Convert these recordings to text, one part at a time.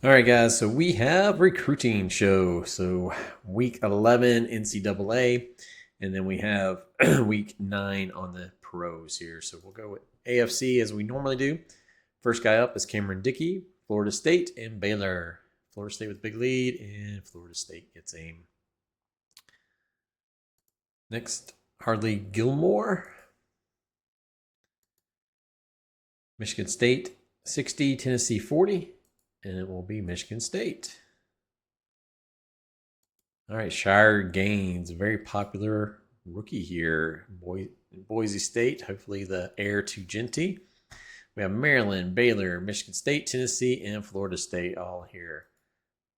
All right, guys. So we have recruiting show. So week 11 NCAA, and then we have week 9 on the pros here. So we'll go with AFC as we normally do. First guy up is Cameron Dickey, Florida State, and Baylor. Florida State with big lead, and Florida State gets aim. Next, Hardly Gilmore, Michigan State 60, Tennessee 40. And it will be Michigan State. All right, Shire Gaines, very popular rookie here. Boise State, hopefully the heir to Genty. We have Maryland, Baylor, Michigan State, Tennessee, and Florida State all here.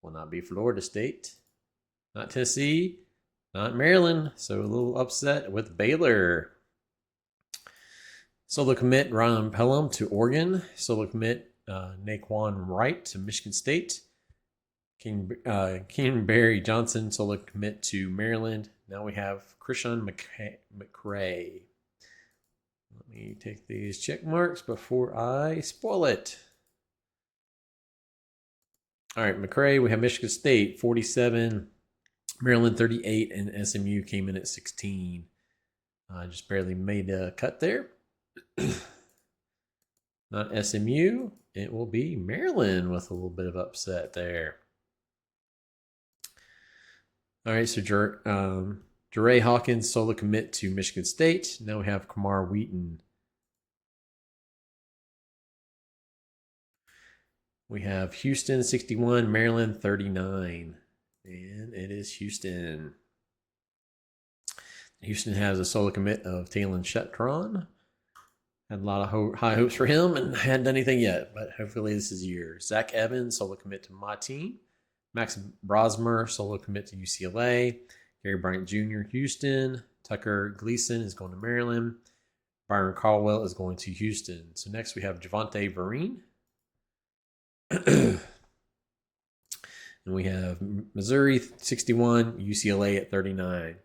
Will not be Florida State, not Tennessee, not Maryland. So a little upset with Baylor. Solo commit Ryan Pelham to Oregon. Solo commit Naquan Wright to Michigan State. Keenan Barry Johnson solo commit to Maryland. Now we have Christian McCray. Let me take these check marks before I spoil it. All right, McCray, we have Michigan State 47, Maryland 38, and SMU came in at 16. Just barely made a cut there. Not SMU. It will be Maryland with a little bit of upset there. All right, so Jeray Hawkins solo commit to Michigan State. Now we have Kamar Wheaton. We have Houston 61, Maryland 39. And it is Houston. Houston has a solo commit of Talon Shetron. Had a lot of high hopes for him and hadn't done anything yet, but hopefully this is year. Zach Evans, solo commit to my team. Max Brosmer, solo commit to UCLA. Gary Bryant Jr., Houston. Tucker Gleason is going to Maryland. Byron Caldwell is going to Houston. So next we have Javante Vereen. And we have Missouri 61, UCLA at 39.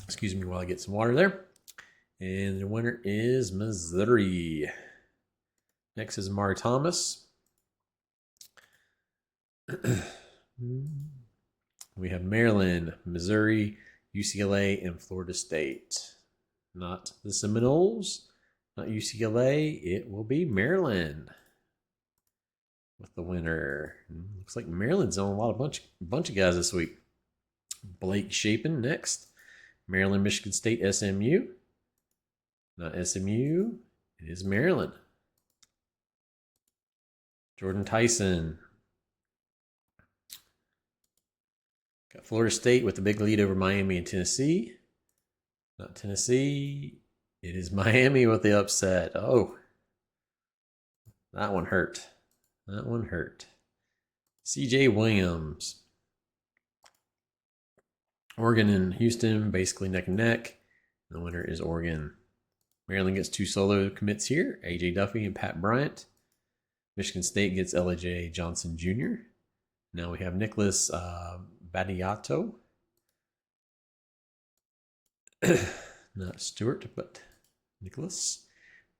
Excuse me while I get some water there. And the winner is Missouri. Next is Amari Thomas. We have Maryland, Missouri, UCLA, and Florida State. Not the Seminoles, not UCLA. It will be Maryland with the winner. Looks like Maryland's on a bunch of guys this week. Blake Shapen next. Maryland, Michigan State, SMU. Not SMU. It is Maryland. Jordan Tyson. Got Florida State with the big lead over Miami and Tennessee. Not Tennessee. It is Miami with the upset. Oh, that one hurt. That one hurt. CJ Williams. Oregon and Houston basically neck and neck. The winner is Oregon. Maryland gets 2 solo commits here. AJ Duffy and Pat Bryant. Michigan State gets LJ Johnson Jr. Now we have Nicholas Badiato. Not Stewart, but Nicholas.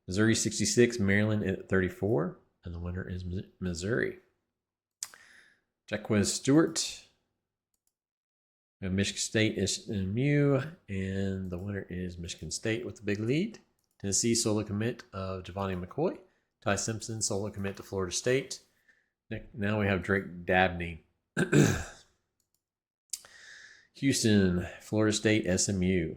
Missouri 66, Maryland at 34. And the winner is Missouri. Jaquez Stewart. We have Michigan State SMU. And the winner is Michigan State with the big lead. Tennessee solo commit of Giovanni McCoy. Ty Simpson solo commit to Florida State. Now we have Drake Dabney. Houston, Florida State, SMU.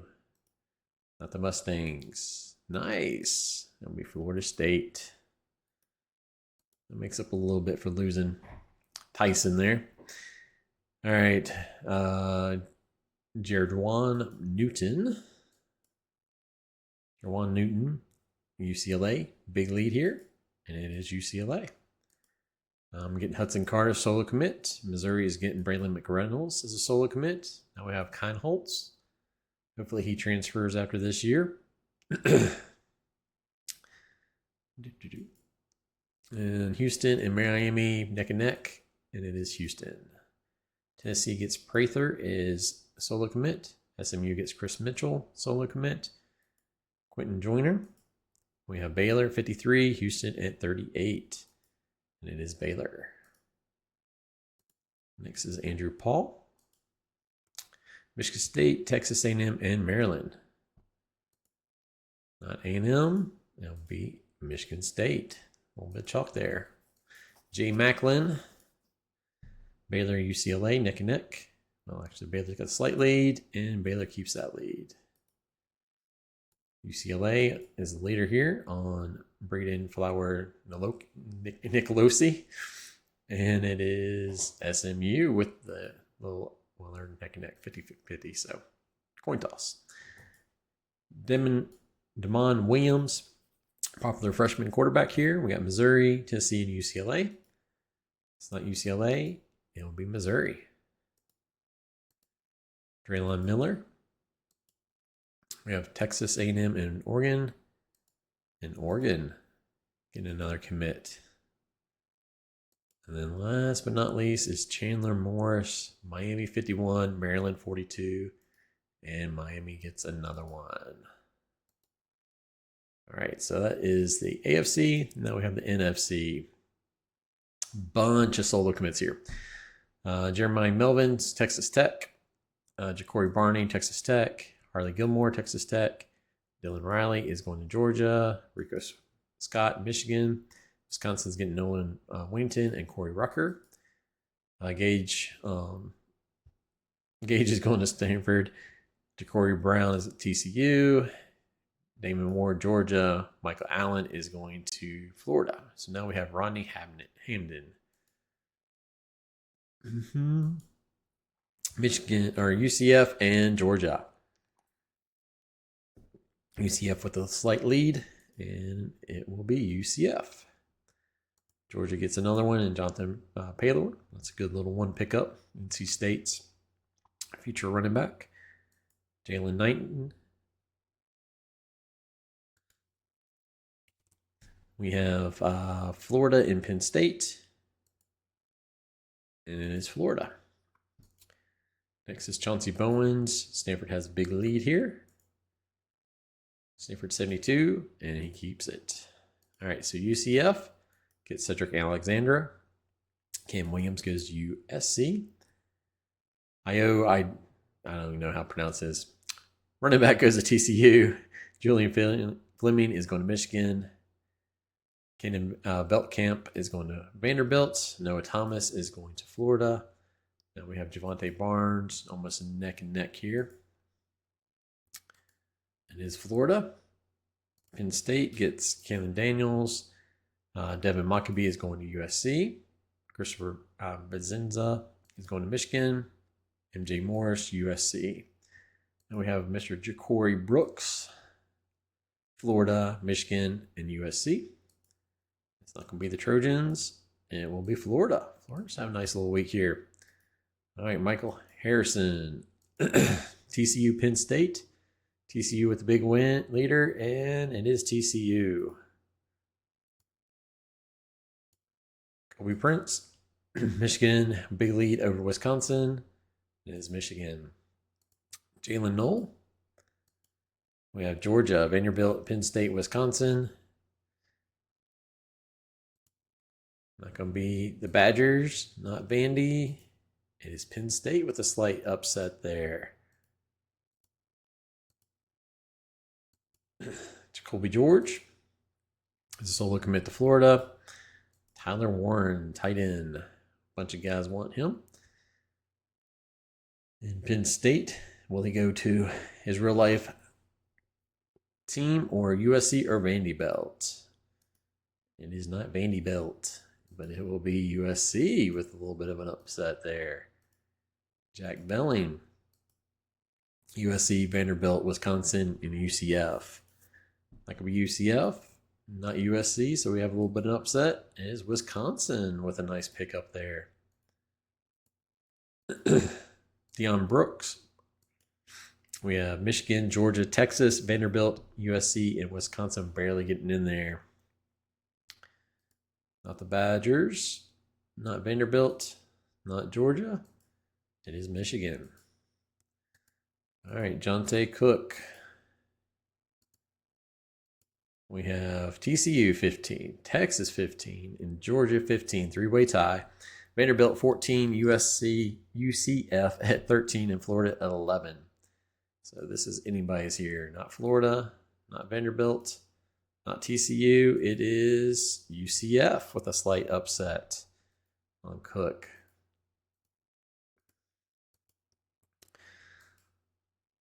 Not the Mustangs. Nice. That'll be Florida State. That makes up a little bit for losing Tyson there. All right. Jawan Newton. Jawan Newton, UCLA. Big lead here. And it is UCLA. I'm getting Hudson Carter solo commit. Missouri is getting Braylon McReynolds as a solo commit. Now we have Keinholz. Hopefully he transfers after this year. And Houston and Miami neck and neck. And it is Houston. Tennessee gets Prather is a solo commit. SMU gets Chris Mitchell, solo commit. Quentin Joyner. We have Baylor 53, Houston at 38. And it is Baylor. Next is Andrew Paul. Michigan State, Texas A&M, and Maryland. Not A&M. It'll be Michigan State. A little bit of chalk there. Jay Macklin. Baylor, UCLA, neck and neck. Well, actually, Baylor's got a slight lead, and Baylor keeps that lead. UCLA is the leader here on Braden Flower Nicolosi. And it is SMU with the little, well, they're neck and neck, 50-50, so coin toss. Damon Williams, popular freshman quarterback here. We got Missouri, Tennessee, and UCLA. It's not UCLA. It'll be Missouri. Draylon Miller. We have Texas A&M and Oregon. And Oregon getting another commit. And then last but not least is Chandler Morris, Miami 51, Maryland 42, and Miami gets another one. All right, so that is the AFC. Now we have the NFC. Bunch of solo commits here. Jeremiah Melvins, Texas Tech. Ja'Cory Barney, Texas Tech. Harley Gilmore, Texas Tech. Dylan Riley is going to Georgia. Rico Scott, Michigan. Wisconsin's getting Nolan Wington and Corey Rucker. Gage is going to Stanford. Ja'Cory Brown is at TCU. Damon Ward, Georgia. Michael Allen is going to Florida. So now we have Rodney Hamden. Michigan or UCF and Georgia. UCF with a slight lead, and it will be UCF. Georgia gets another one, and Jonathan Paylor. That's a good little one pickup. NC State's future running back. Jalen Knighton. We have Florida and Penn State. And it is Florida. Next is Chauncey Bowens. Stanford has a big lead here. Stanford 72, and he keeps it. All right, so UCF gets Cedric Alexandra. Cam Williams goes to USC. I don't even know how to pronounce this. Running back goes to TCU. Julian Fleming is going to Michigan. Kenan Beltcamp is going to Vanderbilt. Noah Thomas is going to Florida. Now we have Javonte Barnes, almost neck and neck here. It is Florida. Penn State gets Kalen Daniels. Devin Maccabee is going to USC. Christopher Bezenza is going to Michigan. MJ Morris, USC. And we have Mr. Ja'Cory Brooks, Florida, Michigan, and USC. It's not going to be the Trojans, and it will be Florida. Florida's having a nice little week here. All right, Michael Harrison, TCU, Penn State. TCU with the big win leader, and it is TCU. Kobe Prince, Michigan, big lead over Wisconsin. It is Michigan. Jalen Knoll. We have Georgia, Vanderbilt, Penn State, Wisconsin. Not going to be the Badgers, not Vandy. It is Penn State with a slight upset there. Jacoby George is a solo commit to Florida. Tyler Warren, tight end. A bunch of guys want him. In Penn State, will he go to his real life team or USC or Vanderbilt? It is not Vanderbilt, but it will be USC with a little bit of an upset there. Jack Belling, USC, Vanderbilt, Wisconsin, and UCF. That could be UCF, not USC, so we have a little bit of an upset. It is Wisconsin with a nice pickup there. Deion Brooks. We have Michigan, Georgia, Texas, Vanderbilt, USC, and Wisconsin barely getting in there. Not the Badgers, not Vanderbilt, not Georgia. It is Michigan. All right, Jonte Cook. We have TCU 15, Texas 15, and Georgia 15, three-way tie. Vanderbilt 14, UCF at 13, and Florida at 11. So this is anybody's here. Not Florida, not Vanderbilt, not TCU. It is UCF with a slight upset on Cook.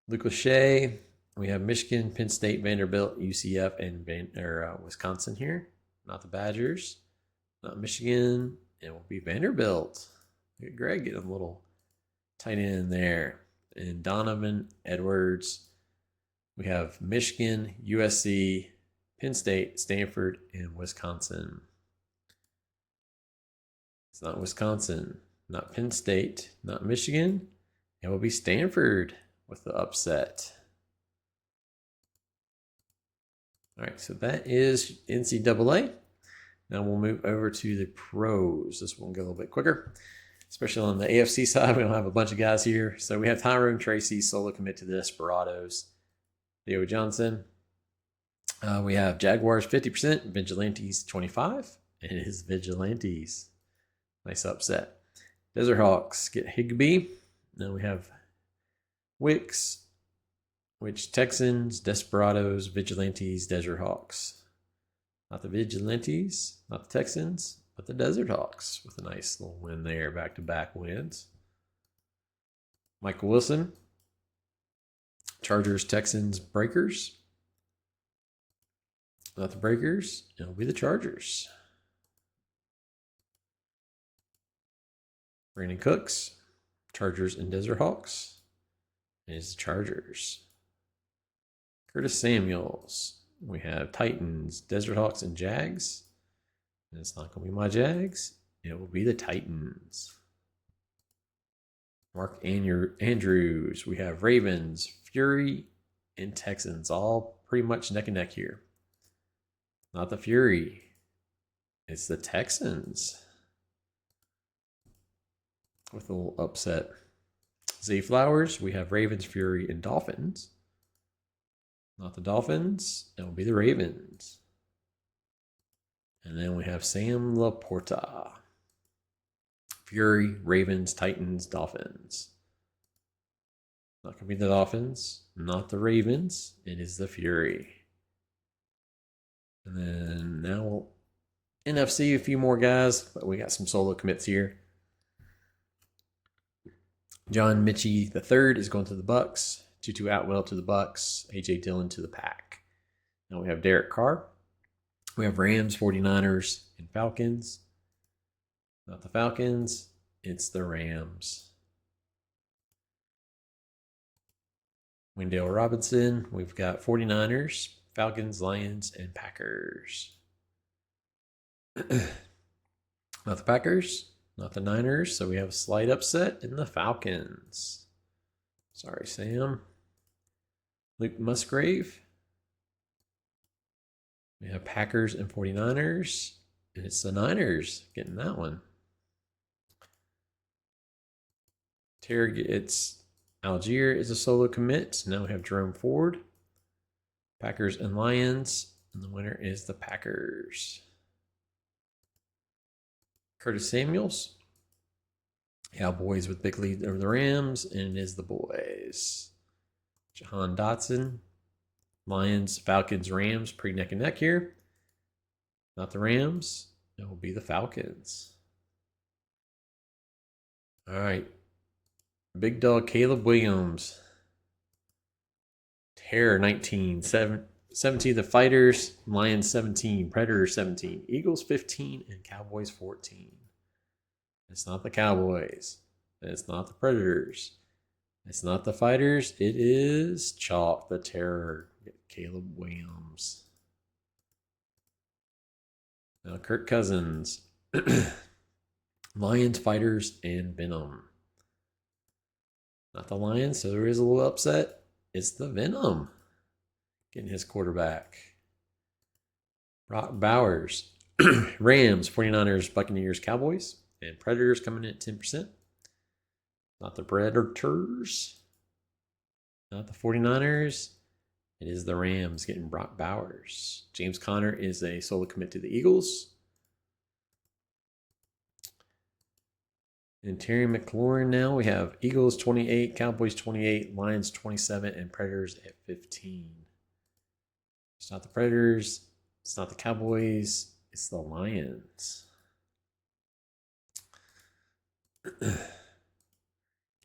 Luke Lachey. We have Michigan, Penn State, Vanderbilt, UCF, and Wisconsin here. Not the Badgers, not Michigan. It will be Vanderbilt. Look at Greg getting a little tight end there. And Donovan Edwards. We have Michigan, USC, Penn State, Stanford, and Wisconsin. It's not Wisconsin, not Penn State, not Michigan. It will be Stanford with the upset. All right, so that is NCAA. Now we'll move over to the pros. This one will go a little bit quicker, especially on the AFC side. We don't have a bunch of guys here. So we have Tyrone Tracy, solo commit to the Desperados. Theo Johnson. We have Jaguars 50%, Vigilantes 25%. And it is Vigilantes. Nice upset. Desert Hawks get Higbee. Now we have Wicks, which Texans, Desperados, Vigilantes, Desert Hawks. Not the Vigilantes, not the Texans, but the Desert Hawks with a nice little win there, back-to-back wins. Michael Wilson, Chargers, Texans, Breakers. Not the Breakers, it'll be the Chargers. Brandon Cooks, Chargers and Desert Hawks. It is the Chargers. Curtis Samuels. We have Titans, Desert Hawks, and Jags. And it's not going to be my Jags. It will be the Titans. Mark Andrews. We have Ravens, Fury, and Texans. All pretty much neck and neck here. Not the Fury. It's the Texans. With a little upset. Z Flowers. We have Ravens, Fury, and Dolphins. Not the Dolphins. It will be the Ravens. And then we have Sam Laporta. Fury, Ravens, Titans, Dolphins. Not going to be the Dolphins. Not the Ravens. It is the Fury. And then now NFC, a few more guys, but we got some solo commits here. John Mitchie III is going to the Bucks. Tutu Atwell to the Bucks. A.J. Dillon to the Pack. Now we have Derek Carr. We have Rams, 49ers, and Falcons. Not the Falcons. It's the Rams. Wendell Robinson. We've got 49ers, Falcons, Lions, and Packers. Not the Packers. Not the Niners. So we have a slight upset in the Falcons. Sorry, Sam. Luke Musgrave. We have Packers and 49ers. And it's the Niners getting that one. It's Algier is a solo commit. Now we have Jerome Ford. Packers and Lions. And the winner is the Packers. Curtis Samuels. Cowboys with big lead over the Rams. And it is the boys. Jahan Dotson. Lions, Falcons, Rams. Pretty neck and neck here. Not the Rams. It will be the Falcons. All right. Big dog Caleb Williams. Terror 19. 17 the Fighters. Lions 17. Predators 17. Eagles 15. And Cowboys 14. It's not the Cowboys. It's not the Predators. It's not the Fighters. It is Chalk, the Terror. Caleb Williams. Now Kirk Cousins. Lions, Fighters, and Venom. Not the Lions, so there is a little upset. It's the Venom. Getting his quarterback. Brock Bowers. Rams, 49ers, Buccaneers, Cowboys. And Predators coming in at 10%. Not the Predators. Not the 49ers. It is the Rams getting Brock Bowers. James Conner is a solo commit to the Eagles. And Terry McLaurin now. We have Eagles 28, Cowboys 28, Lions 27, and Predators at 15. It's not the Predators. It's not the Cowboys. It's the Lions.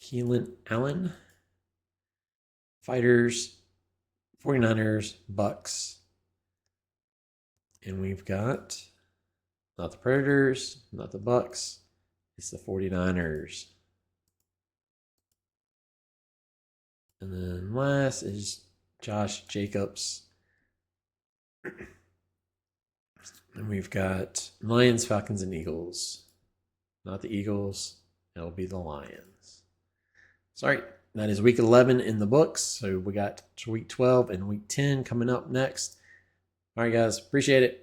Keelan Allen. Fighters, 49ers, Bucks. And we've got not the Predators, not the Bucks. It's the 49ers. And then last is Josh Jacobs. And we've got Lions, Falcons, and Eagles. Not the Eagles. It'll be the Lions. Sorry, that is week 11 in the books. So we got week 12 and week 10 coming up next. All right, guys. Appreciate it.